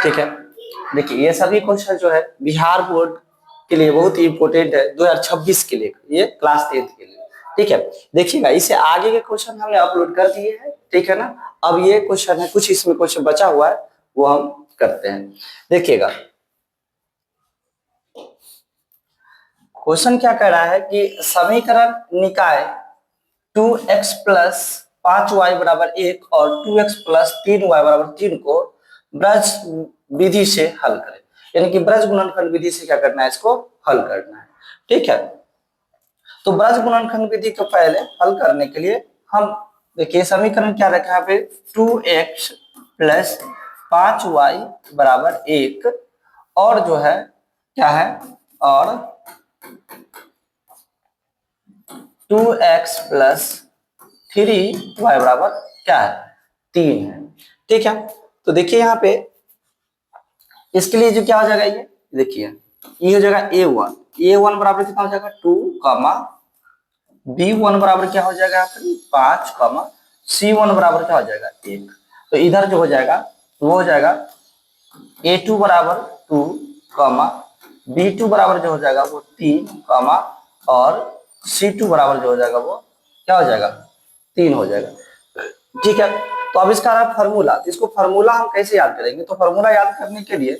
ठीक है, देखिए ये सभी क्वेश्चन जो है बिहार बोर्ड के लिए बहुत ही इंपोर्टेंट है 2026 के लिए, ये क्लास 10th के लिए। ठीक है, देखिएगा इसे आगे के क्वेश्चन हमने अपलोड कर दिए हैं, ठीक है ना। अब ये क्वेश्चन है, कुछ इसमें क्वेश्चन बचा हुआ है वो हम करते हैं। देखिएगा क्वेश्चन क्या कह रहा है कि समीकरण निकाय 2x प्लस 5y बराबर 1 और 2x प्लस 3y बराबर 3 को ब्रज विधि से हल करें। यानी कि ब्रज गुणनखंड विधि से क्या करना है, इसको हल करना है। ठीक है, तो ब्रज गुणनखंड विधि को पहले हल करने के लिए हम देखिए समीकरण क्या रखा है पे 2x प्लस 5y बराबर 1 और जो है क्या है, और 2x प्लस 3y बराबर क्या है, 3 है। ठीक है, तो देखिए यहाँ पे इसके लिए जो क्या हो जाएगा, ये देखिए ये हो जाएगा a1 बराबर कितना हो जाएगा 2 कमा b1 बराबर क्या हो जाएगा यहाँ पर 5 कमा c1 बराबर क्या हो जाएगा 1। तो इधर जो हो जाएगा वो हो जाएगा a2 बराबर 2 कमा b2 बराबर जो हो जाएगा वो 3 कमा और c2 बराबर जो हो जाएगा वो क्या हो जाएगा 3 हो जाएगा। ठीक है, तो अब इसका रहा फॉर्मूला, इसको फॉर्मूला हम कैसे याद करेंगे, तो फॉर्मूला याद करने के लिए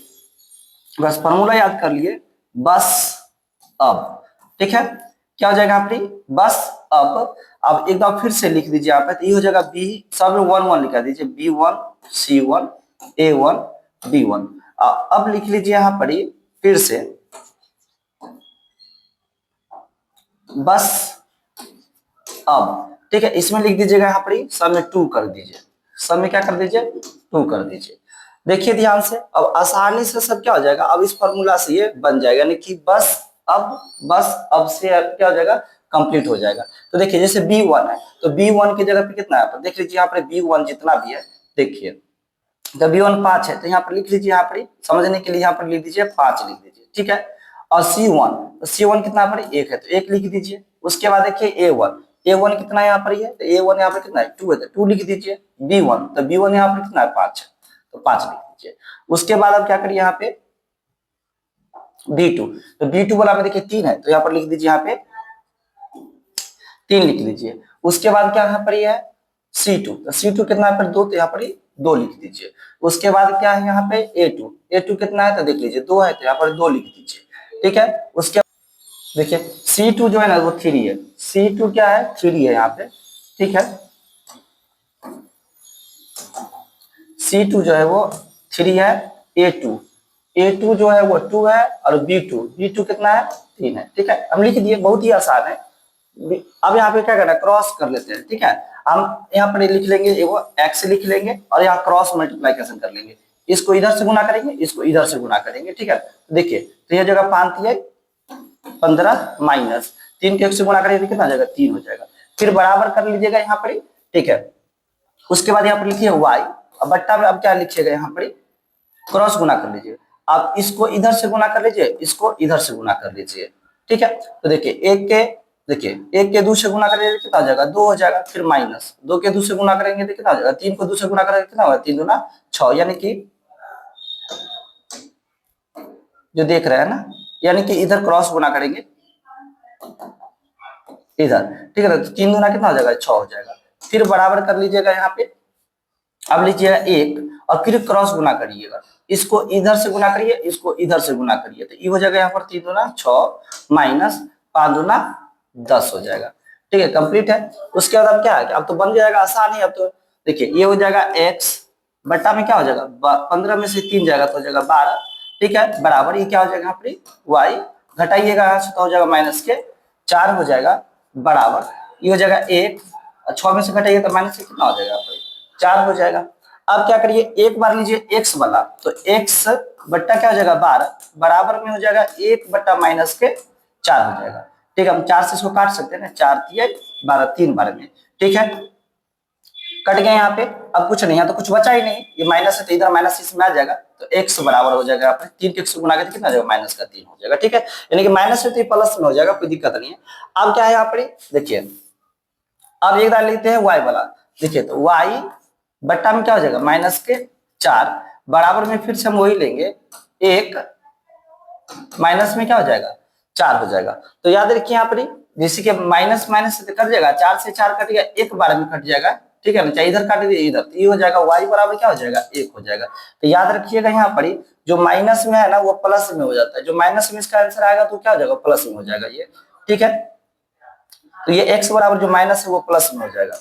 बस फॉर्मूला याद कर लिए, बस अब। ठीक है, क्या हो जाएगा आपकी बस अब एक बार फिर से लिख दीजिए आप, तो ये हो जाएगा बी सब में 1 1 लिखा दीजिए b1 c1 a1 b1। अब लिख लीजिए यहाँ पर ही फिर से बस अब। ठीक है, इसमें लिख दीजिएगा यहाँ पर ही सब में 2 कर दीजिए, सब में क्या कर दीजिए 2 कर दीजिए। देखिए ध्यान से, अब आसानी से सब क्या हो जाएगा, अब इस फॉर्मूला से ये बन जाएगा, यानी कि बस अब से अब क्या हो जाएगा कंप्लीट हो जाएगा। तो देखिए जैसे b1 है तो b1 की जगह पे कितना है, तो देख लीजिए यहाँ पर b1 जितना भी है, देखिए जब b1 5 है तो यहाँ पर लिख लीजिए, यहाँ पर समझने के लिए यहाँ पर लिख दीजिए 5 लिख दीजिए। ठीक है, और c1 कितना पर 1 है तो 1 लिख दीजिए। उसके बाद देखिए a1 कितना यहाँ पर है, तो a1 यहाँ पर कितना है 2 है तो 2 लिख दीजिए। b1 तो b1 यहाँ पर कितना है 5 है तो 5 लिख दीजिए। उसके बाद अब क्या करिए यहाँ पे b2, तो b2 वाला में देखिए 3 है तो यहाँ पर लिख दीजिए, यहाँ पे 3 लिख लीजिए। उसके बाद क्या यहाँ पर है c2, तो c2 कितना है पर 2 तो यहाँ पर 2 लिख दीजिए। उसके बाद क्या है यहाँ पे a2 कितना है तो देख लीजिए 2 है तो यहाँ पर 2 लिख दीजिए। ठीक है, उसके देखिए c2 जो है ना वो 3 है, c2 क्या है 3 है यहाँ पे। ठीक है, c2 जो है वो 3 है, a2 जो है वो 2 है और b2 कितना है 3 है। ठीक है, हम लिख दिए, बहुत ही आसान है। अब यहाँ पे क्या करना है क्रॉस कर लेते हैं। ठीक है, हम यहाँ पर लिख लेंगे वो x लिख लेंगे और यहाँ क्रॉस मल्टीप्लिकेशन कर लेंगे, इसको इधर से गुना करेंगे इसको इधर से गुना करेंगे। ठीक है, देखिए तो यह जगह 5 15 माइनस 3 के 1 से गुना करेंगे कितना जाएगा 3 हो जाएगा। फिर बराबर कर लीजिएगा यहाँ पर। ठीक है, उसके बाद यहाँ पर लिखिए y, अब बट्टा में अब क्या लिखिएगा यहाँ पर क्रॉस गुना कर लीजिए। आप इसको इधर से गुना कर लीजिए, इसको इधर से गुना कर लीजिए। ठीक है, तो देखिए एक के 2 से गुना करेंगे कितना हो जाएगा 2 हो जाएगा। फिर माइनस 2 के 2 से गुना करेंगे तो कितना हो जाएगा 3 को 2 से गुना करेंगे कितना होगा 3 दूना 6, यानी कि जो देख रहे हैं ना, यानी कि इधर क्रॉस गुना करेंगे इधर। ठीक है, तो 3 दूना कितना हो जाएगा 6 हो जाएगा। फिर बराबर कर लीजिएगा यहाँ पे, अब लीजिएगा 1 और फिर क्रॉस गुना करिएगा, इसको इधर से गुना करिए इसको इधर से गुना करिए, तो ये हो जाएगा यहाँ पर 3 दूना 6 माइनस 5 दूना 10 हो जाएगा। ठीक है, कंप्लीट है। उसके बाद अब क्या है, अब तो बन जाएगा आसान ही। अब तो देखिए ये हो जाएगा x बट्टा में क्या हो जाएगा 15 में से 3 जाएगा तो हो जाएगा 12। ठीक है, बराबर ये क्या हो जाएगा यहाँ पर y घटाइएगा यहाँ से तो हो जाएगा माइनस के 4 हो जाएगा, बराबर ये हो जाएगा 1 6 में से घटाइएगा तो माइनस के कितना हो जाएगा यहाँ पर 4 हो जाएगा। अब क्या करिए एक बार लीजिए x वाला, तो x बट्टा क्या हो जाएगा 12 बराबर में हो जाएगा 1 बट्टा माइनस के 4 हो जाएगा। ठीक है, हम 4 से इसको काट सकते हैं ना, 4 3 12 3 बार में। ठीक है, कट गए यहाँ पे, अब कुछ नहीं है तो कुछ बचा ही नहीं, ये माइनस है तो इधर माइनस इसमें आ जाएगा, तो x बराबर हो जाएगा यहाँ पे 3 के 1 से गुना करके कितना हो जाएगा माइनस का 3 हो जाएगा। ठीक है, यानी कि माइनस है तो ये प्लस में हो जाएगा, कोई दिक्कत नहीं है। अब क्या है यहाँ पर देखिए, अब एक बार लेते हैं y वाला, देखिए तो y बट्टा में क्या हो जाएगा माइनस के 4 बराबर में फिर से हम वही लेंगे 1 माइनस में क्या हो जाएगा 4 हो जाएगा। तो याद रखिए यहाँ पर जैसे कि माइनस माइनस से कट जाएगा, 4 से 4 कट गया, एक बार में कट जाएगा, ठीक है ना, चाहे इधर काट दीजिए इधर, तो ये हो जाएगा y बराबर क्या हो जाएगा 1 हो जाएगा। तो याद रखिएगा यहाँ पर जो माइनस में है ना वो प्लस में हो जाता है, जो माइनस में इसका आंसर आएगा तो क्या हो जाएगा प्लस में हो जाएगा ये, ठीक है। तो ये x बराबर जो माइनस है वो प्लस में हो जाएगा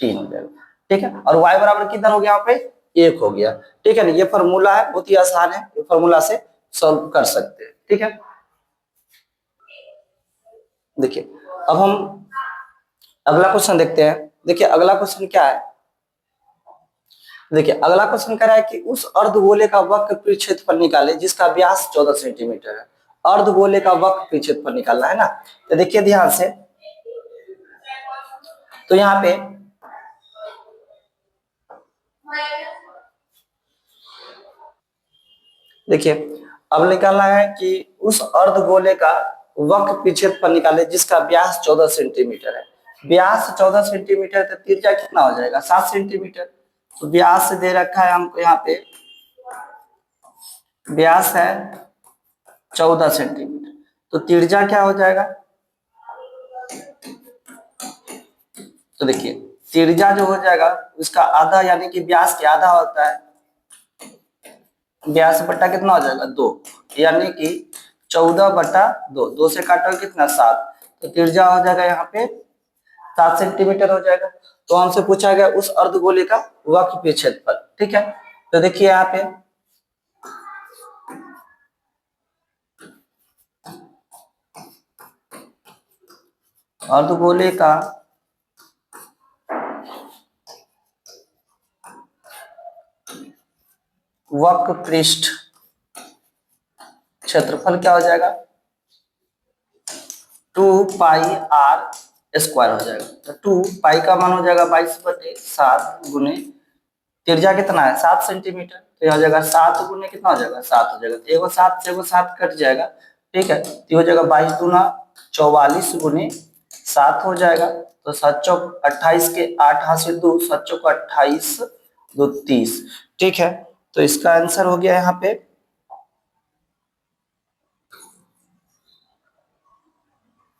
3 हो जाएगा, ठीक है। और y बराबर कितना हो गया यहाँ पे 1 हो गया, ठीक है ना। ये फॉर्मूला है, बहुत ही आसान है, ये फॉर्मूला से सॉल्व कर सकते हैं, ठीक है। देखिए अब हम अगला क्वेश्चन देखते हैं। देखिए अगला क्वेश्चन क्या है, देखिए अगला क्वेश्चन कह रहा है कि उस अर्धगोले का वक्र क्षेत्रफल निकाले जिसका व्यास 14 सेंटीमीटर है। अर्धगोले का वक्र क्षेत्रफल निकालना है ना, तो देखिए ध्यान से, तो यहाँ पे देखिए अब निकालना है कि उस अर्धगोले का वक्र क्षेत्रफल निकाले जिसका व्यास 14 सेंटीमीटर है। व्यास 14 सेंटीमीटर, तो त्रिज्या कितना हो जाएगा 7 सेंटीमीटर। तो व्यास दे रखा है हमको यहाँ पे, व्यास है 14 सेंटीमीटर, तो त्रिज्या क्या हो जाएगा, तो देखिए त्रिज्या जो हो जाएगा उसका आधा, यानी कि व्यास के आधा होता है, व्यास बट्टा कितना हो जाएगा 2, यानी कि 14/2, 2 से काटो कितना 7, तो त्रिज्या हो जाएगा यहाँ पे 7 सेंटीमीटर हो जाएगा। तो हमसे पूछा गया उस अर्धगोले का वक्र क्षेत्रफल, ठीक है। तो देखिए यहाँ पे अर्धगोले का वक्र पृष्ठ क्षेत्रफल क्या हो जाएगा 2πr² हो जाएगा। तो 2 का मान हो जाएगा 22/7 गुने त्रिज्या कितना है 7 सेंटीमीटर, तो यह हो जाएगा 7 गुने कितना हो जाएगा 7 हो जाएगा। तो एगो 7 से एगो 7 कट जाएगा, ठीक है। तो हो जाएगा 22 दूना 44 गुने 7 हो जाएगा। तो 7 चौक 28 के 8 हासिल 2, 7 चौक 28 2 30, ठीक है। तो इसका आंसर हो गया यहाँ पे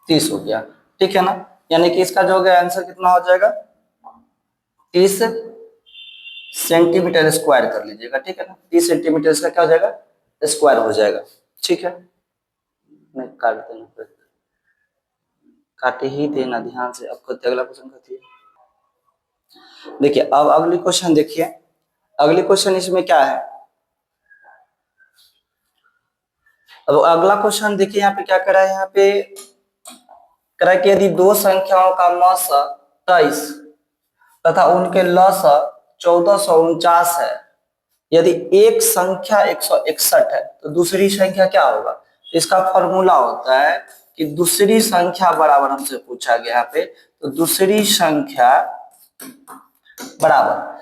30 हो गया, ठीक है ना। यानी कि इसका जो हो गया आंसर कितना हो जाएगा 30 सेंटीमीटर स्क्वायर कर लीजिएगा, ठीक है ना। 30 सेंटीमीटर इसका क्या हो जाएगा स्क्वायर हो जाएगा, ठीक है। नहीं काट देना, काटे ही देना ध्यान से। अब करते अगला क्वेश्चन करती है। देखिए अब अगली क्वेश्चन देखिए, अगली क्वेश्चन इसमें क्या है, अब अगला क्वेश्चन देखिए यहाँ पे क्या करा है, यहाँ पे करा कि यदि दो संख्याओं का मस 23 तथा उनके लस 1449 है, यदि एक संख्या 161 है तो दूसरी संख्या क्या होगा। तो इसका फॉर्मूला होता है कि दूसरी संख्या बराबर, हमसे पूछा गया यहाँ पे, तो दूसरी संख्या बराबर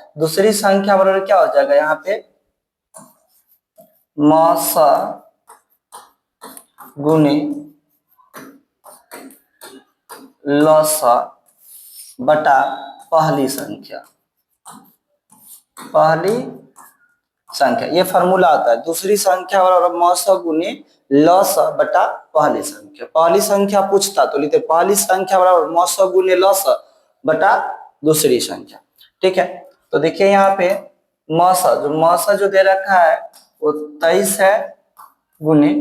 क्या हो जाएगा यहाँ पे मस गुने लस बटा पहली संख्या, ये फॉर्मूला आता है। दूसरी संख्या बराबर मस गुने लस बटा पहली संख्या। पहली संख्या पूछता तो लिखते पहली संख्या बराबर मस गुने लस बटा दूसरी संख्या, ठीक है। तो देखिए यहाँ पे मस जो दे रखा है वो 23 है गुने,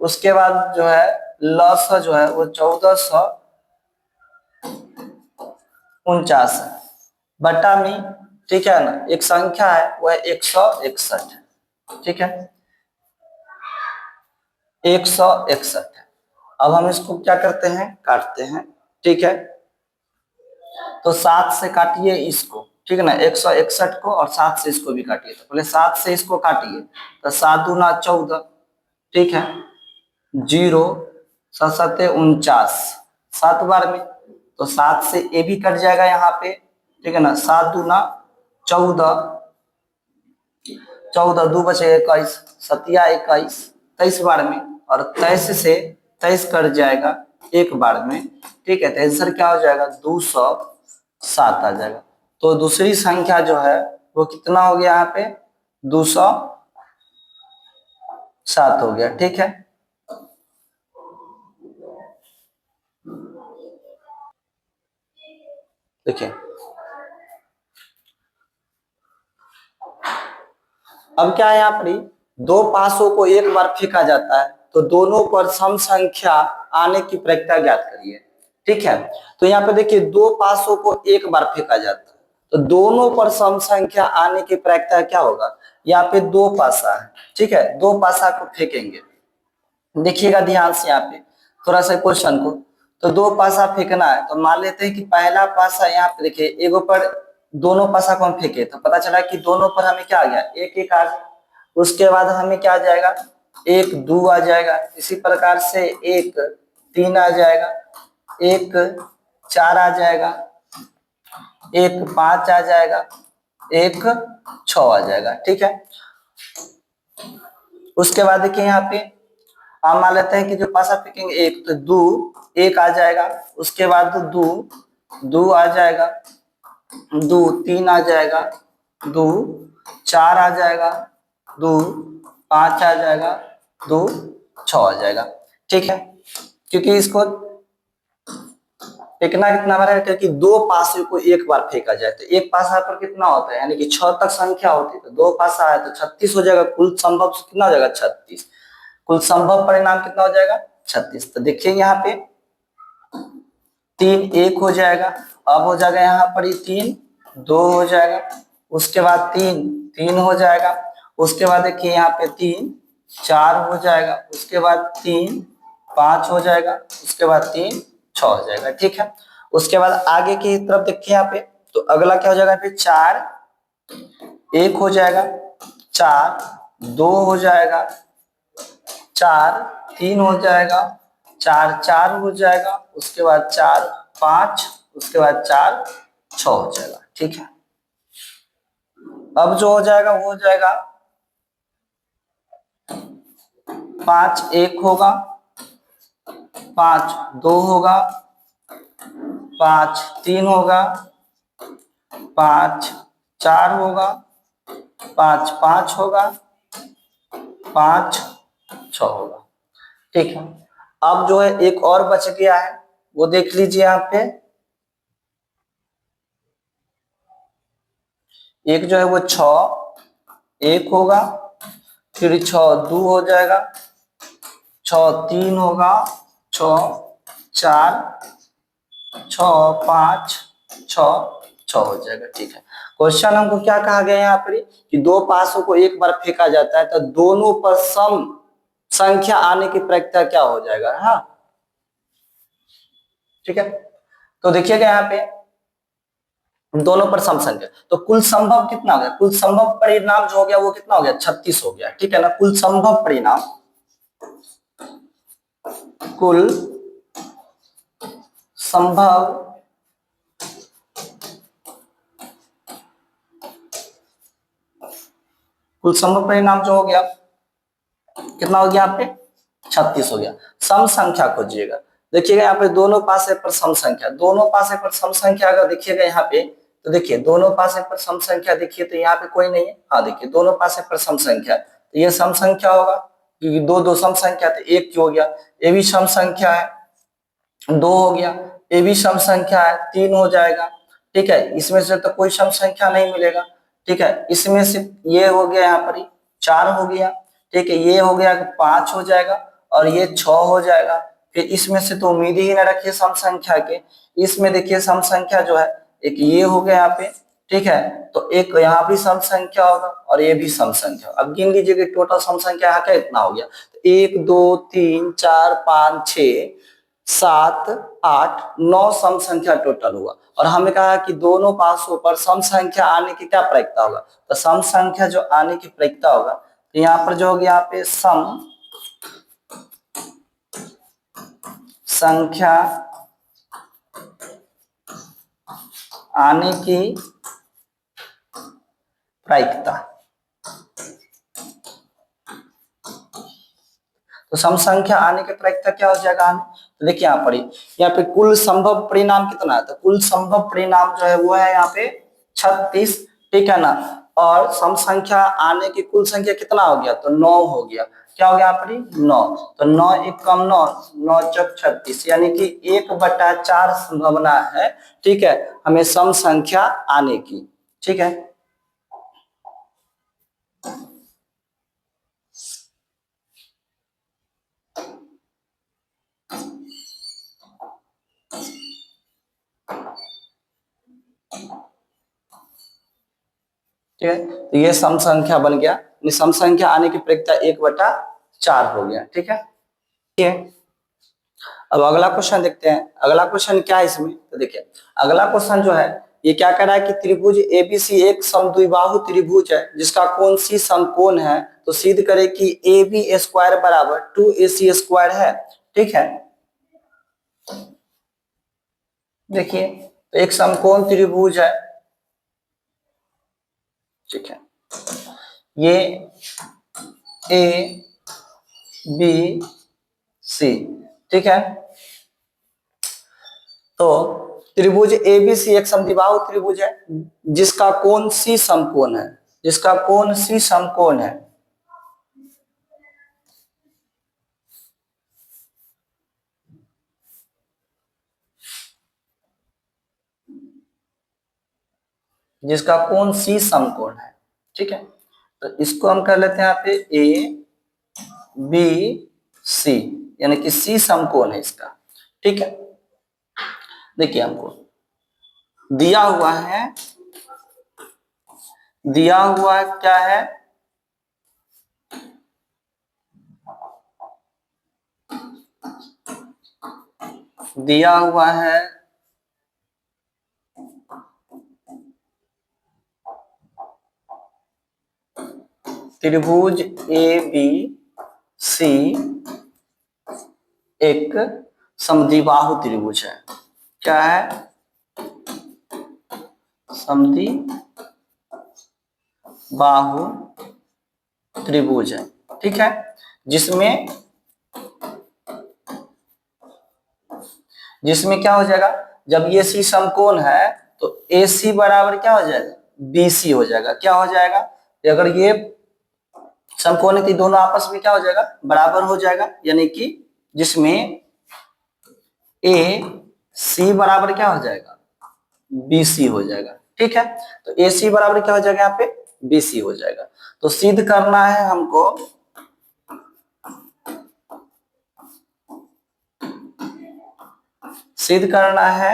उसके बाद जो है लस जो है वो 1449 है बटा में, ठीक है ना, एक संख्या है वह 161 है, ठीक है 161 है। अब हम इसको क्या करते हैं काटते हैं, ठीक है। तो 7 से काटिए इसको, ठीक है ना, 161 को, और 7 से इसको भी काटिए। तो पहले 7 से इसको काटिए, तो 7 दूना 14, ठीक है, 0 7 7 49 7 बार में, तो 7 से ए भी कट जाएगा यहाँ पे, ठीक है ना। 7 दूना 14, 14 2 बचे 21, 7 21 23 बार में, और 23 से 23 कट जाएगा एक बार में, ठीक है। तो आंसर क्या हो जाएगा 207 आ जाएगा। तो दूसरी संख्या जो है वो कितना हो गया यहाँ पे 207 हो गया। ठीक है, देखिए अब क्या है यहाँ पर, दो पासों को एक बार फेंका जाता है तो दोनों पर सम संख्या आने की प्रक्रिया ज्ञात करिए। ठीक है, तो यहाँ पे देखिए दो पासों को एक बार फेंका जाता है तो दोनों पर सम संख्या आने की प्रक्रिया क्या होगा। यहाँ पे दो पासा है, ठीक है, दो पासा को फेंकेंगे, देखिएगा ध्यान से यहाँ पे थोड़ा सा क्वेश्चन को। तो दो पासा फेंकना है तो मान लेते हैं कि पहला पासा यहाँ पे देखिए एगो पर दोनों पासा को हम फेंके तो पता चला कि दोनों पर हमें क्या आ गया, एक एक आ गया। उसके बाद हमें क्या आ जाएगा, एक दो आ जाएगा, इसी प्रकार से एक तीन आ जाएगा, एक चार आ जाएगा, एक पांच आ जाएगा, एक छ आ जाएगा। ठीक है, उसके बाद देखिए यहाँ पे हम मान लेते हैं कि जो पासा फेंकेंगे एक तो दो एक आ जाएगा, उसके बाद दो दो आ जाएगा, दो तीन आ जाएगा, दो चार आ जाएगा, दो पांच आ जाएगा, दो छ आ जाएगा। ठीक है, क्योंकि इसको फेंकना कितना बार है, क्योंकि दो पासे को एक बार फेंका जाए तो एक पासा पर कितना होता है, यानी कि 6 तक संख्या होती है तो दो पासा है तो 36 हो जाएगा। कुल संभव कितना हो जाएगा 36, कुल संभव परिणाम कितना हो जाएगा 36। तो देखिए यहाँ पे तीन एक हो जाएगा, अब हो जाएगा यहाँ पर ही तीन दो हो जाएगा, उसके बाद तीन तीन हो जाएगा, उसके बाद देखिए यहाँ पे तीन चार हो जाएगा, उसके बाद तीन पांच हो जाएगा, उसके बाद तीन छ हो जाएगा। ठीक है, उसके बाद आगे की तरफ देखिए यहाँ पे तो अगला क्या हो जाएगा, फिर चार एक हो जाएगा, चार दो हो जाएगा, चार तीन हो जाएगा, चार चार हो जाएगा, उसके बाद चार पांच, उसके बाद चार छ हो जाएगा। ठीक है, अब जो हो जाएगा वो हो जाएगा पांच एक होगा, पांच दो होगा, पांच तीन होगा, पांच चार होगा, पांच पांच होगा, पांच छ होगा। ठीक है, अब जो है एक और बच गया है वो देख लीजिए यहाँ पे, एक जो है वो छ एक होगा, फिर छ दो हो जाएगा, छ तीन होगा, छ चार, छ पांच, छ छ हो जाएगा। ठीक है, क्वेश्चन हमको क्या कहा गया यहाँ पर कि दो पासों को एक बार फेंका जाता है तो दोनों पर सम संख्या आने की प्रक्रिया क्या हो जाएगा। हाँ, ठीक है, तो देखिएगा यहाँ पे दोनों पर सम संख्या तो कुल संभव कितना हो गया, कुल संभव परिणाम जो हो गया वो कितना हो गया 36 हो गया। ठीक है ना, कुल संभव परिणाम, कुल संभव कुल संभव परिणाम जो हो गया कितना हो गया यहाँ पे 36 हो गया। सम संख्या खोजिएगा, देखिएगा यहाँ पे दोनों पासे पर सम संख्या, दोनों पासे पर सम संख्या अगर देखिएगा यहाँ पे तो देखिए दोनों पासे पर सम संख्या देखिए तो यहाँ पे कोई नहीं है। हाँ देखिए दोनों पासे पर सम संख्या तो ये सम संख्या होगा क्योंकि दो दो सम संख्या तो एक क्यों हो गया, ये भी सम संख्या है, दो हो गया, ये भी सम संख्या है, तीन हो जाएगा। ठीक है, इसमें से तो कोई सम संख्या नहीं मिलेगा। ठीक है, इसमें से ये हो गया यहाँ पर चार हो गया, ठीक है, ये हो गया पांच हो जाएगा और ये छ हो जाएगा। फिर इसमें से तो उम्मीद ही ना रखिए सम संख्या के, इसमें देखिए सम संख्या जो है एक ये हो गया यहाँ पे। ठीक है, तो एक यहाँ भी सम संख्या होगा और ये भी सम संख्या। अब गिन लीजिए कि टोटल सम संख्या यहाँ का इतना हो गया, तो एक दो तीन चार पांच छह सात आठ नौ सम संख्या टोटल हुआ। और हमें कहा कि दोनों पासों पर सम संख्या आने की क्या प्रक्रिया होगा, तो सम संख्या जो आने की प्रक्रिया होगा तो यहाँ पर जो हो गया यहाँ पे सम संख्या आने की प्रायिकता, तो सम संख्या आने की प्रायिकता क्या हो जाएगा हमें, तो देखिए यहाँ पे कुल संभव परिणाम कितना है, तो कुल संभव परिणाम जो है वो है यहाँ पे 36। ठीक है ना, और सम संख्या आने की कुल संख्या कितना हो गया, तो 9 हो गया। क्या हो गया यहाँ पर 9, तो 9 एक कम 9, 9 चौक 36, यानी कि 1/4 संभावना है, ठीक है, हमें सम संख्या आने की, ठीक है। ठीक है, तो ये सम संख्या बन गया, सम संख्या आने की प्रक्रिया 1/4 हो गया, ठीक है। ठीक है, अब अगला क्वेश्चन देखते हैं, अगला क्वेश्चन क्या है इसमें, तो देखिए अगला क्वेश्चन जो है ये क्या कह रहा है कि त्रिभुज एबीसी एक समद्विबाहु त्रिभुज है जिसका कोण सी समकोण है, तो सिद्ध करे कि ए बी स्क्वायर बराबर 2AC स्क्वायर है, ठीक है। देखिए तो एक समकोण त्रिभुज है, ठीक है, ये ए बी सी, ठीक है। तो त्रिभुज एबीसी एक समद्विबाहु त्रिभुज है जिसका कोण सी समकोण है, जिसका कोण सी समकोण है, जिसका कोण सी समकोण है, ठीक है। तो इसको हम कर लेते हैं यहाँ पे ए बी सी, यानी कि सी समकोण है इसका, ठीक है। देखिए हमको दिया हुआ है, दिया हुआ क्या है, दिया हुआ है त्रिभुज ए बी सी एक समद्विबाहु त्रिभुज है, क्या है, समद्विबाहु त्रिभुज है, ठीक है। जिसमें जिसमें क्या हो जाएगा, जब ये सी समकोण है तो ए सी बराबर क्या हो जाएगा, बी सी हो जाएगा। क्या हो जाएगा, अगर ये समकोण है तो दोनों आपस में क्या हो जाएगा, बराबर हो जाएगा, यानी कि जिसमें ए सी बराबर क्या हो जाएगा, बी सी हो जाएगा, ठीक है। तो ए सी बराबर क्या हो जाएगा, यहाँ पे बी सी हो जाएगा। तो सिद्ध करना है हमको, सिद्ध करना है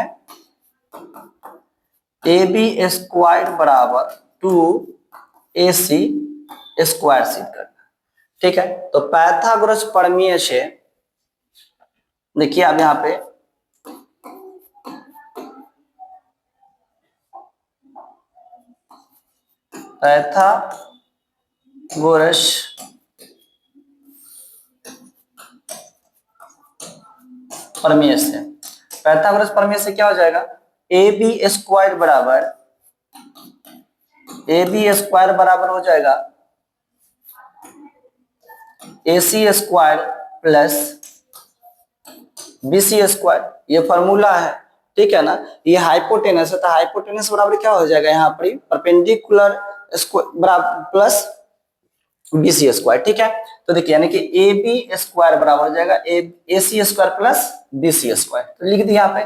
ए बी स्क्वायर बराबर 2AC स्क्वायर सिद्ध करना, ठीक है। तो पाइथागोरस प्रमेय से देखिए अब यहाँ पे पाइथागोरस प्रमेय से, पाइथागोरस प्रमेय से क्या हो जाएगा, ए बी स्क्वायर बराबर, ए बी स्क्वायर बराबर हो जाएगा AC square plus BC square, ये फॉर्मूला है, ठीक है ना। ये हाइपोटेनस है तो हाइपोटेनस बराबर क्या हो जाएगा, यहाँ पर परपेंडिकुलर स्क्वायर बराबर प्लस BC स्क्वायर, ठीक है। तो देखिए यानी कि AB स्क्वायर बराबर हो जाएगा AC square plus BC square, तो लिख दिया यहाँ पे।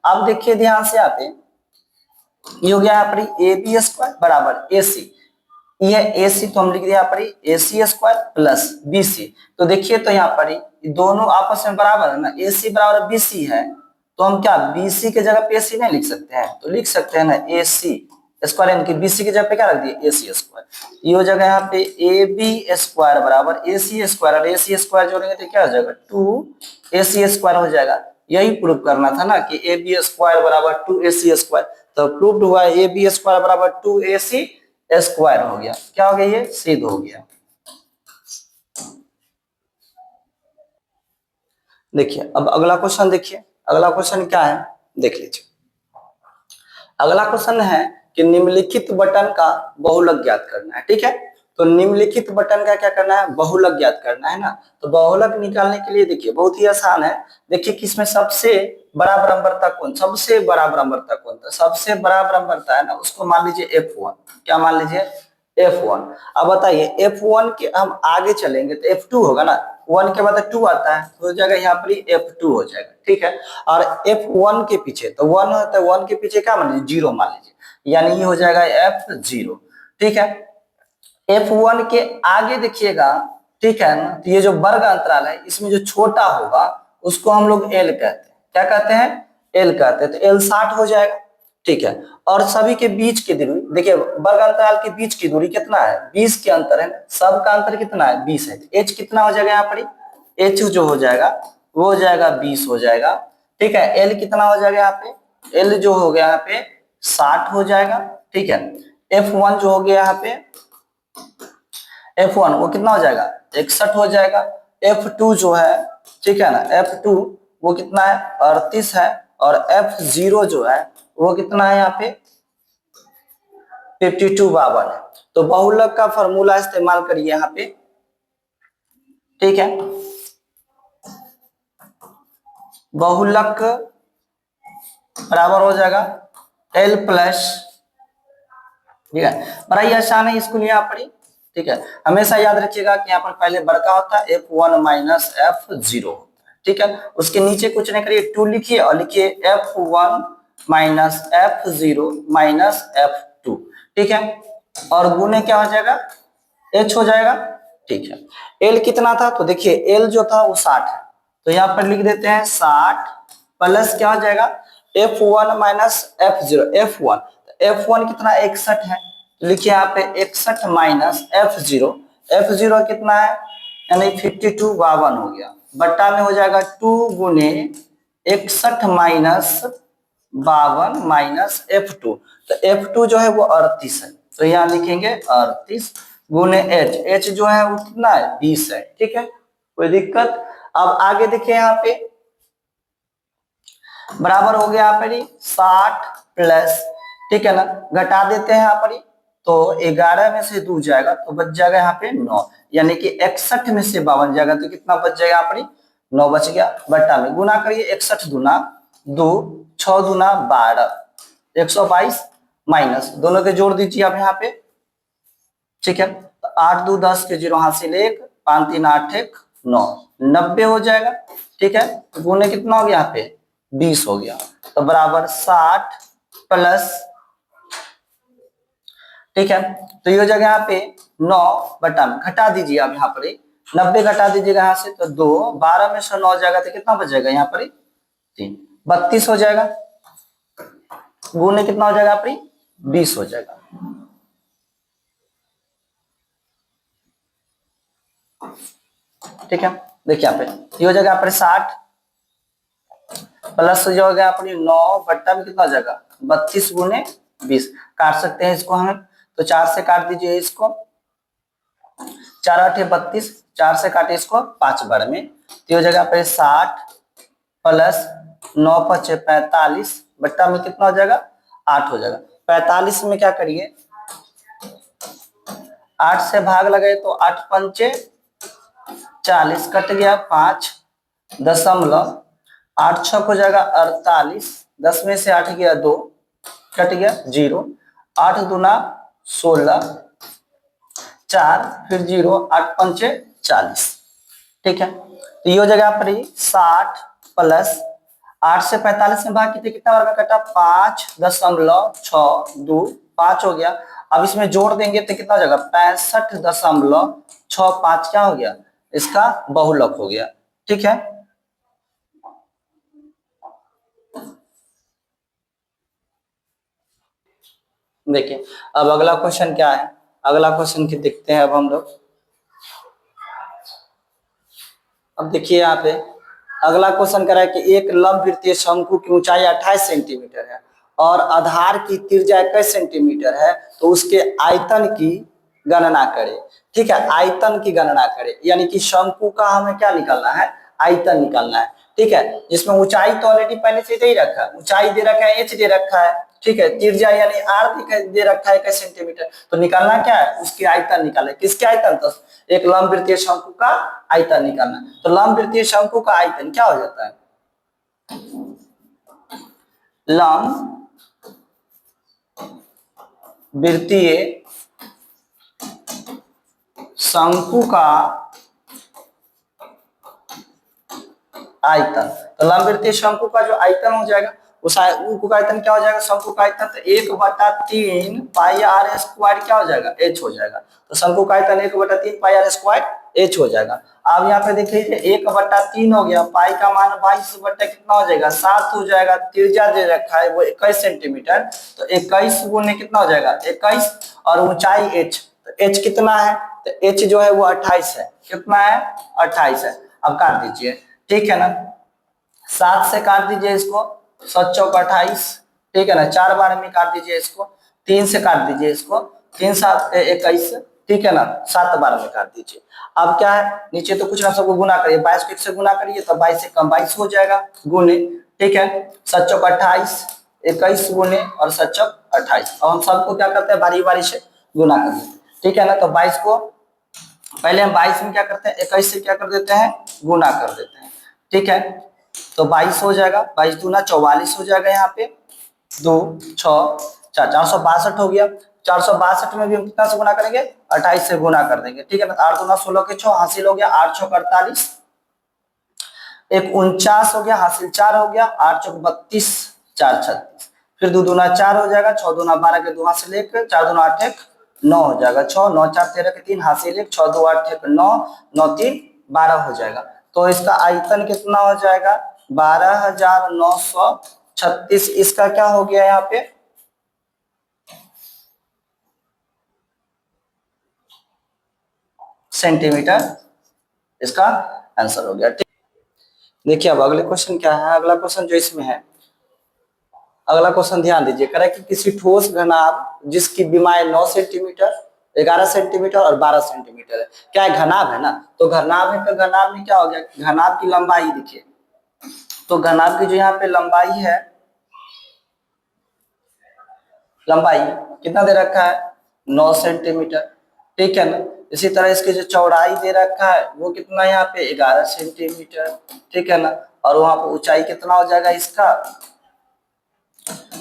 अब देखिए ध्यान से यहाँ पे ये हो गया यहाँ पर AB स्क्वायर बराबर AC, ये AC तो हम लिख दिया यहाँ पर AC स्क्वायर प्लस BC। तो देखिए तो यहाँ पर दोनों आपस में बराबर है ना, AC बराबर BC है, तो हम क्या BC के जगह पे AC नहीं लिख सकते हैं, तो लिख सकते हैं ना AC स्क्वायर, यानी कि BC की जगह पे क्या रख दिए AC स्क्वायर। ये हो जाएगा यहाँ पे AB स्क्वायर बराबर AC स्क्वायर, और AC स्क्वायर जोड़ेंगे तो क्या हो जाएगा 2AC स्क्वायर हो जाएगा। यही प्रूव करना था ना कि AB स्क्वायर बराबर 2AC स्क्वायर, तो प्रूव्ड हुआ AB स्क्वायर बराबर 2AC स्क्वायर हो गया। क्या हो गया, ये सिद्ध हो गया। देखिए अब अगला क्वेश्चन देखिए, अगला क्वेश्चन क्या है देख लीजिए। अगला क्वेश्चन है कि निम्नलिखित बटन का बहुलक ज्ञात करना है, ठीक है। तो निम्नलिखित बटन का क्या करना है, बहुलक ज्ञात करना है ना। तो बहुलक निकालने के लिए देखिए बहुत ही आसान है। देखिए किसमें सबसे बड़ा बराबरता कौन, सबसे बड़ा बराबरता कौन था, सबसे बड़ा बराबरता है ना उसको मान लीजिए F1, क्या मान लीजिए F1। अब बताइए F1 के हम आगे चलेंगे तो F2 होगा ना, 1 के बाद 2 आता है तो हो जाएगा यहाँ पर F2 हो जाएगा, ठीक है। और F1 के पीछे तो 1 होता है, 1 के पीछे क्या मान लीजिए 0 मान लीजिए, यानी ये हो जाएगा F0, ठीक है। F1 के आगे देखिएगा, ठीक है ना, तो ये जो वर्ग अंतराल है इसमें जो छोटा होगा उसको हम लोग L कहते हैं, क्या कहते हैं, L कहते हैं, तो L 60 हो जाएगा, ठीक है। और सभी के बीच की दूरी देखिए, वर्ग अंतराल के बीच की दूरी कितना है, 20 के अंतर है, सब का अंतर कितना है 20 है, H कितना हो जाएगा यहाँ पर, H जो हो जाएगा वो हो जाएगा 20 हो जाएगा, ठीक है। L कितना हो जाएगा यहाँ पे, L जो हो गया यहाँ पे 60 हो जाएगा, ठीक है। F1 जो हो गया यहाँ पे F1 वो कितना हो जाएगा 61 हो जाएगा। F2 जो है, ठीक है ना, F2 वो कितना है 38 है, और F0 जो है वो कितना है यहाँ पे 52 52 है। तो बहुलक का फॉर्मूला इस्तेमाल करिए यहाँ पे, ठीक है। बहुलक बराबर हो जाएगा L प्लस, ठीक है, बड़ा ही आसान है, इसको यहाँ पर, ठीक है। हमेशा याद रखिएगा कि यहाँ पर पहले बड़का होता है F1 माइनस F0 होता है, ठीक है। उसके नीचे कुछ नहीं करिए, 2 लिखिए और लिखिए F1 minus F0 minus F2, ठीक है। और गुने क्या हो जाएगा H हो जाएगा, ठीक है। L कितना था तो देखिए L जो था वो 60 है, तो यहाँ पर लिख देते हैं 60 प्लस क्या हो जाएगा F1 माइनस F0, F1 कितना 61 है, लिखिए यहाँ पे 61 माइनस F0, F0 कितना है यानी 52 52 हो गया, बट्टा में हो जाएगा 2 गुने 61 माइनस 52 माइनस F2, तो F2 जो है वो 38 है, तो यहाँ लिखेंगे 38 गुने H जो है वो कितना है 20 है, ठीक है, कोई दिक्कत। अब आगे देखिए यहाँ पे बराबर हो गया यहाँ पर 60 प्लस, ठीक है ना, घटा देते हैं यहाँ पर, तो 11 में से 2 जाएगा तो बच जाएगा यहाँ पे 9, यानी कि 61 में से 52 जाएगा तो कितना बच जाएगा यहाँ पर 9 बच गया, बट्टा में गुना करिए 61 दूना 2 6 दूना 12 122 माइनस दोनों के जोड़ दीजिए आप यहाँ पे, ठीक है। 8 2 10 के 0 हासिल 1 5 3 8 1 9 90 हो जाएगा, ठीक है। गुने कितना हो गया यहाँ पे 20 हो गया, तो बराबर 60 प्लस, ठीक है। तो ये हो जाएगा यहाँ पे 9 बटा में घटा दीजिए आप यहाँ पर 90 घटा दीजिएगा यहाँ से, तो 2 12 में से 9 जाएगा तो कितना बच जाएगा यहाँ पर 3 32 हो जाएगा, गुने कितना हो जाएगा यहाँ पर 20 हो जाएगा, ठीक है। देखिए यहाँ पे ये हो जाएगा यहाँ पर 60 प्लस जो हो गया अपनी 9 बट्टा में कितना हो जाएगा 32 गुने 20, काट सकते हैं इसको हम, तो 4 से काट दीजिए इसको, 4 8 32, 4 से काटे इसको 5 बार में, तो हो जाएगा पे 60 प्लस 9 5 45 बट्टा में कितना हो जाएगा 8 हो जाएगा। 45 में क्या करिए 8 से भाग लगाए तो 8 पंचे 40 कट गया 5 दशमलव 8 6 हो जाएगा 48, 10 में से 8 गया 2 कट गया 0, 8 दूना 16 4 फिर 0 8 पंचे 40, ठीक है। तो ये हो जाएगा पर 60 प्लस 8 से 45 में भाग कितना बार में कटा 5.62 5 हो गया। अब इसमें जोड़ देंगे तो कितना हो जाएगा 65.65 क्या हो गया इसका बहुलक हो गया, ठीक है। देखिए अब अगला क्वेश्चन क्या है, अगला क्वेश्चन की देखते हैं अब हम लोग। अब देखिए यहाँ पे अगला क्वेश्चन कह रहा है कि एक लंब वृत्तीय शंकु की ऊंचाई 28 सेंटीमीटर है और आधार की त्रिज्या 21 सेंटीमीटर है, तो उसके आयतन की गणना करें, ठीक है। आयतन की गणना करें यानी कि शंकु का हमें क्या निकालना है आयतन निकालना है, ठीक है। जिसमें ऊंचाई तो ऑलरेडी पहले से दे ही रखा है, ऊंचाई दे रखा है h दे रखा है, ठीक है। त्रिज्या यानी r दे रखा है 21 सेंटीमीटर, तो निकालना क्या है उसकी आयतन निकालना है, किसके आयतन तो एक लंब वृत्तीय शंकु का आयतन निकालना है। तो लंब वृत्तीय शंकु का आयतन क्या हो जाता है, लंब वृत्तीय शंकु का आयतन, तो लंबवृत्तीय शंकु का जो आयतन हो जाएगा उस शंकु का आयतन क्या हो जाएगा, शंकु का आयतन तो 1/3 पाई आर स्क्वायर क्या हो जाएगा, एच हो जाएगा। तो शंकु का आयतन 1/3 पाई आर स्क्वायर एच हो जाएगा। अब यहाँ पे देख लीजिए 1/3 हो गया, पाई का मान 22 बट्टा कितना हो जाएगा 7 हो जाएगा, त्रिज्या दे रखा है वो 21 सेंटीमीटर, तो 21 गुने कितना हो जाएगा 21, और ऊंचाई एच, तो एच कितना है, तो एच जो है वो 28 है, कितना है 28 है। अब काट दीजिए, ठीक है ना, 7 से काट दीजिए इसको, 7 चौक 28, ठीक है ना, 4 बार में काट दीजिए इसको, 3 से काट दीजिए इसको, 3 7 21, ठीक है ना, 7 बार में काट दीजिए। अब क्या है, नीचे तो कुछ ना, सबको गुना करिए, 22 को 1 से गुना करिए तो 22 से कम 22 हो जाएगा गुने, ठीक है, 7 चौक 28, 21 गुने और 7 चौक 28। अब हम सबको क्या करते हैं, बारी बारी से गुना कर देते हैं, ठीक है ना। तो 22 को पहले हम 22 में क्या करते हैं, 21 से क्या कर देते हैं, गुना कर देते हैं, ठीक है। तो 22 हो जाएगा, 22 दूना 44 हो जाएगा, यहाँ पे 2 6 4 462 हो गया। 462 में भी हम कितना से गुना करेंगे, 28 से गुना कर देंगे, ठीक है ना। 8 दूना 16 के 6 हासिल हो गया, 8 छक 48, एक 49 हो गया, हासिल 4 हो गया, 8 चौक 32, 4 36, फिर 2 दूना 4 हो जाएगा, 6 दूना 12 के 2 हासिल 1, 4 दूना 8 1 9 हो जाएगा, 6 9 4 13 के 3 हासिल 1, 6 2 8 1 9 9 3 12 हो जाएगा। तो इसका आयतन कितना हो जाएगा, 12,936। इसका क्या हो गया यहाँ पे, सेंटीमीटर, इसका आंसर हो गया, ठीक। देखिए अब अगले क्वेश्चन क्या है, अगला क्वेश्चन जो इसमें है, अगला क्वेश्चन ध्यान दीजिए, करें कि किसी ठोस घनाभ जिसकी विमाएं 9 सेंटीमीटर, 11 सेंटीमीटर और 12 सेंटीमीटर है, क्या है घनाभ है ना, तो घनाभ है, तो घनाभ में क्या हो गया, घनाभ की लंबाई देखिए, तो घनाभ की जो यहाँ पे लंबाई है, लंबाई कितना दे रखा है 9 सेंटीमीटर, ठीक है ना। इसी तरह इसकी जो चौड़ाई दे रखा है वो कितना यहाँ पे 11 सेंटीमीटर, ठीक है ना, और वहां पर ऊंचाई कितना हो जाएगा इसका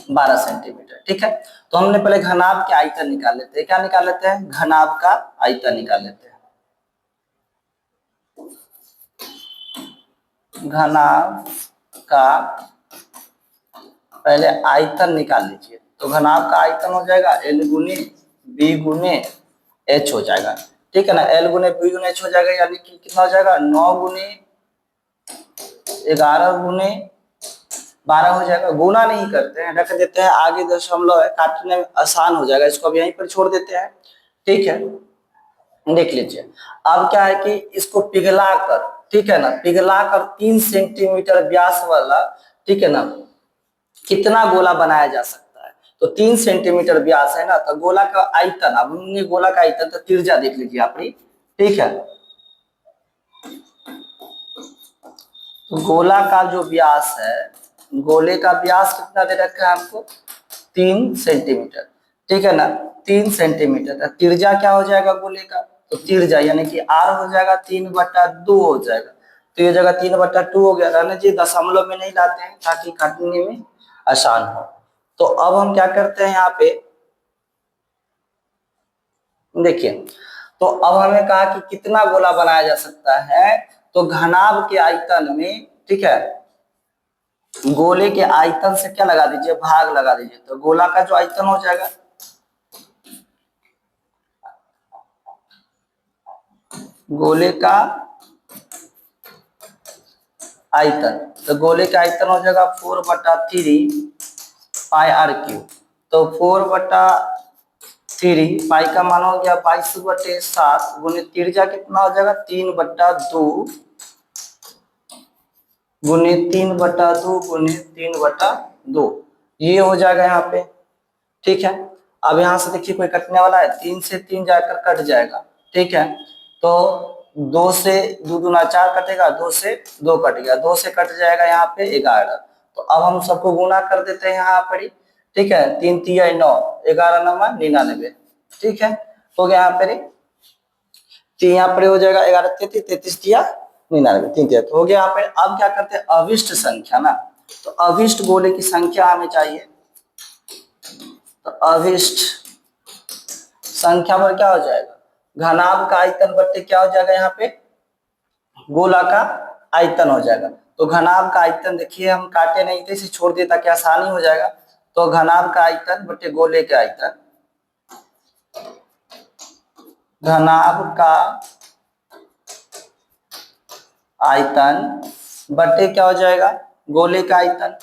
12 सेंटीमीटर, ठीक है। तो हमने पहले घनाभ के आयतन निकाल लेते हैं, क्या निकाल लेते हैं, घनाभ का आयतन निकाल लेते हैं। घनाभ का पहले आयतन निकाल लीजिए, तो घनाभ का आयतन हो जाएगा L गुने B गुने H हो जाएगा, ठीक है ना, L गुने B गुने H हो जाएगा, यानी कि कितना हो जाएगा 9 गुने 11 गुने 12 हो जाएगा। गुना नहीं करते हैं, रख देते हैं, आगे दशमलव है, काटने में आसान हो जाएगा, इसको अब यहीं पर छोड़ देते हैं, ठीक है। देख लीजिए अब क्या है कि इसको पिघला कर, ठीक है ना, पिघला कर 3 सेंटीमीटर व्यास वाला, ठीक है ना, कितना गोला बनाया जा सकता है, तो 3 सेंटीमीटर व्यास है ना, तो गोला का आयतन, अब हमने गोला का आयतन, तो त्रिज्या देख लीजिए अपनी, ठीक है, तो गोला का जो व्यास है, गोले का व्यास कितना दे रखा है हमको 3 सेंटीमीटर, ठीक है ना, 3 सेंटीमीटर, त्रिज्या क्या हो जाएगा गोले का, तो त्रिज्या यानी कि r हो जाएगा 3/2 हो जाएगा, तो ये जगह 3/2 हो गया, रहने जी दशमलव में नहीं लाते हैं ताकि काटने में आसान हो। तो अब हम क्या करते हैं यहाँ पे, देखिए, तो अब हमें कहा कि कितना गोला बनाया जा सकता है, तो घनाभ के आयतन में, ठीक है, गोले के आयतन से क्या लगा दीजिए, भाग लगा दीजिए, तो गोला का जो आयतन हो जाएगा, गोले का आयतन, तो गोले का आयतन हो जाएगा 4/3 पाई आर क्यूब, तो 4/3 पाई का मान हो गया 22/7 गुने त्रिज्या कितना हो जाएगा 3/2 गुने 3/2 गुने 3/2, ये हो जाएगा यहाँ पे, ठीक है। अब यहाँ से देखिए कोई कटने वाला है, 3 से 3 जाकर कट जाएगा, ठीक है, तो 2 से 2 दूना 4 कटेगा, 2 से 2 कट गया, 2 से कट जाएगा यहाँ पे 11, तो अब हम सबको गुना कर देते हैं यहाँ पर ही, ठीक है, 3 3 9 11 9 99, ठीक है, हो गया यहाँ पर, यहाँ पर हो जाएगा 11 33 33 दिया 99 3 दिया, तो हो गया यहाँ पे। अब क्या करते हैं, अविष्ट संख्या ना, तो अविष्ट गोले की संख्या हमें चाहिए, तो अविष्ट संख्या पर क्या हो जाएगा, घनाभ का आयतन बट्टे क्या हो जाएगा यहाँ पे, गोला का आयतन हो जाएगा। तो घनाभ का आयतन देखिए हम काटे नहीं थे, इसे छोड़ दिए ताकि आसानी हो जाएगा। तो घनाभ का आयतन बट्टे गोले के आयतन, घनाभ का आयतन बट्टे क्या हो जाएगा, गोले का आयतन,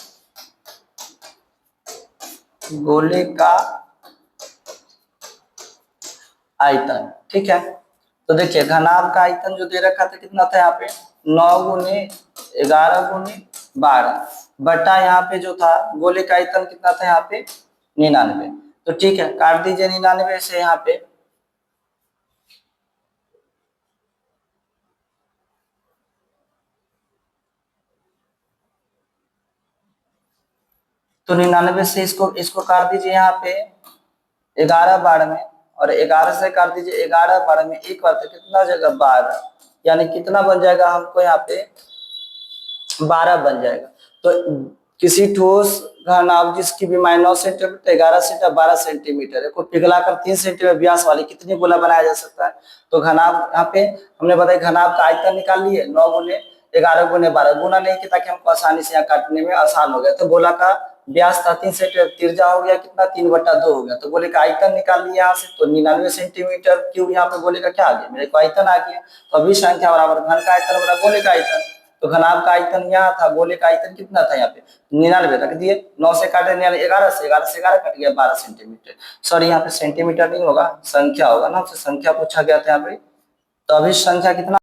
गोले का आयतन। ठीक है, तो देखिए घनाभ का आयतन जो दे रखा था कितना था यहाँ पे, 9 × 11 × 12 बटा यहाँ पे जो था गोले का आयतन कितना था यहाँ पे 99। तो ठीक है, काट दीजिए 99 से यहाँ पे। तो 99 से इसको काट दीजिए यहाँ पे 11 बार में, और 11 से काट दीजिए 11 बार में, एक बार तो कितना जगह 12, यानी कितना बन जाएगा हमको यहाँ पे 12 बन जाएगा। तो किसी ठोस घनाभ जिसकी भी 9 सेंटीमीटर 11 सेंटीमीटर 12 सेंटीमीटर है को पिघलाकर 3 सेंटीमीटर व्यास वाली कितनी गोला बनाया जा सकता है। तो घनाभ यहाँ पे हमने बताया घनाभ का आयतन निकाल लिए, 9 × 11 × 12 गुना नहीं किया ताकि हमको आसानी से यहाँ काटने में आसान हो गया। तो गोला का व्यास था 3 सेंटीमीटर, त्रिज्या हो गया कितना 3/2 हो गया। तो गोले का आयतन निकाल लिया यहाँ से, तो 99 सेंटीमीटर क्यूब यहाँ पे गोले का क्या आ गया, मेरे को आयतन आ गया। तो अभी संख्या बराबर घन का आयतन बराबर गोले का आयतन। तो घनाभ का आयतन यहाँ था, गोले का आयतन कितना था यहाँ पे 99 रख दिए, 9 से काटे 11 से 11 कट गया 12 सेंटीमीटर। सॉरी यहाँ पे सेंटीमीटर नहीं होगा, संख्या होगा ना, संख्या पूछा गया था यहाँ पे। तो अभी संख्या कितना